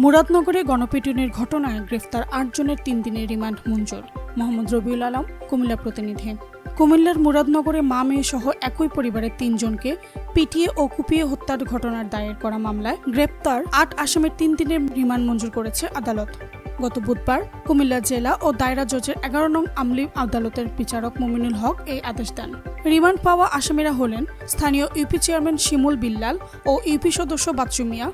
মুরাদনগরে গণপিটুনির ঘটনায় গ্রেফতার ৮ জনের ৩ দিনের রিমান্ড মঞ্জুর। মোহাম্মদ রবিউল আলম, কুমিল্লা প্রতিনিধি। কুমিল্লার মুরাদনগরে মা মেয়ে সহ একই পরিবারের ৩ জনকে পিটিয়ে ও কুপিয়ে হত্যার ঘটনার দায়ের করা মামলায় গ্রেপ্তার ৮ আসামির ৩ দিনের রিমান্ড মঞ্জুর করেছে আদালত। গত বুধবার কুমিল্লা জেলা ও দায়রা জজের ১১ নং আমলি আদালতের বিচারক মুমিনুল হক এই আদেশ দেন। রিমান্ড পাওয়া আসামিরা হলেন স্থানীয় ইউপি চেয়ারম্যান শিমুল বিল্লাল ও ইউপি সদস্য বাচ্চু মিয়া,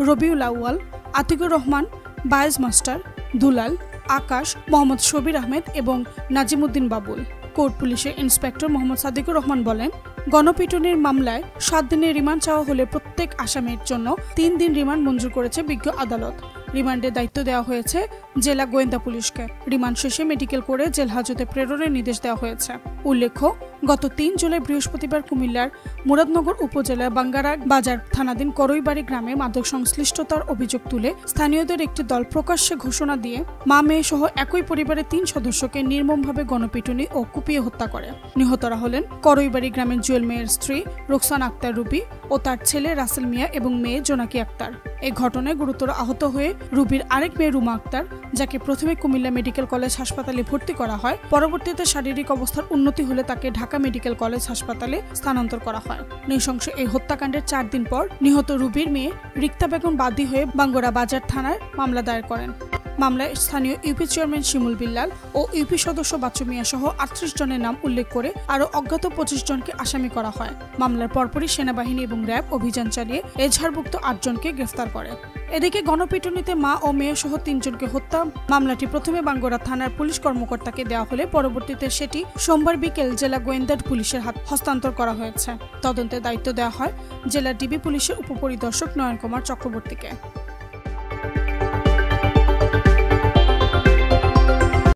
রবিউল আউয়াল, আতিকুর রহমান, বায়েজ মাস্টার, দুলাল, আকাশ, মোহাম্মদ শবির আহমেদ এবং নাজিমুদ্দিন বাবুল। কোর্ট পুলিশের ইন্সপেক্টর মোহাম্মদ সাদিকুর রহমান বলেন, গণপিটুনির মামলায় ৭ দিনের রিমান্ড চাওয়া হলে প্রত্যেক আসামির জন্য ৩ দিন রিমান্ড মঞ্জুর করেছে বিজ্ঞ আদালত। রিমান্ডের দায়িত্ব দেওয়া হয়েছে জেলা গোয়েন্দা পুলিশকে। রিমান্ড শেষে মেডিকেল করে জেল হাজতে প্রেরণের নির্দেশ দেওয়া হয়েছে। উল্লেখ্য, গত ৩ জুলাই বৃহস্পতিবার কুমিল্লার মুরাদনগর উপজেলার বাঙ্গারা বাজার থানাধীন করইবাড়ি গ্রামে মাদক সংশ্লিষ্টতার অভিযোগ তুলে স্থানীয়দের একটি দল প্রকাশ্যে ঘোষণা দিয়ে মা মেয়ে সহ একই পরিবারের ৩ সদস্যকে নির্মমভাবে গণপিটুনি ও কুপিয়ে হত্যা করে। নিহতরা হলেন করইবাড়ি গ্রামের জুয়েল মেয়ের স্ত্রী রোকসানা আক্তার রুবি ও তার ছেলে রাসেল মিয়া এবং মেয়ে জোনাকি আক্তার। এই ঘটনায় গুরুতর আহত হয়ে রুবির আরেক মেয়ে রুমা আক্তার, যাকে প্রথমে কুমিল্লা মেডিকেল কলেজ হাসপাতালে ভর্তি করা হয়, পরবর্তীতে শারীরিক অবস্থার উন্নতি হলে তাকে ঢাকা মেডিকেল কলেজ হাসপাতালে স্থানান্তর করা হয়। নৃশংস এই হত্যাকাণ্ডের ৪ দিন পর নিহত রুবির মেয়ে রিক্তা বেগম বাদী হয়ে বাঙ্গরা বাজার থানায় মামলা দায়ের করেন। মামলায় স্থানীয় ইউপি চেয়ারম্যান শিমুল বিল্লাল ও ইউপি সদস্য বাচ্চু মিয়া সহ ৩৮ জনের নাম উল্লেখ করে আরও অজ্ঞাত ২৫ জনকে আসামি করা হয়। মামলার পরপরই সেনাবাহিনী এবং র্যাব অভিযান চালিয়ে এজাহারভুক্ত ৮ জনকে গ্রেফতার করে। এদিকে গণপিটুনিতে মা ও মেয়ে সহ ৩ জনকে হত্যা মামলাটি প্রথমে বাঙ্গরা থানার পুলিশ কর্মকর্তাকে দেওয়া হলে পরবর্তীতে সেটি সোমবার বিকেল জেলা গোয়েন্দা পুলিশের হাতে হস্তান্তর করা হয়েছে। তদন্তের দায়িত্ব দেওয়া হয় জেলা ডিবি পুলিশের উপপরিদর্শক নয়ন কুমার চক্রবর্তীকে।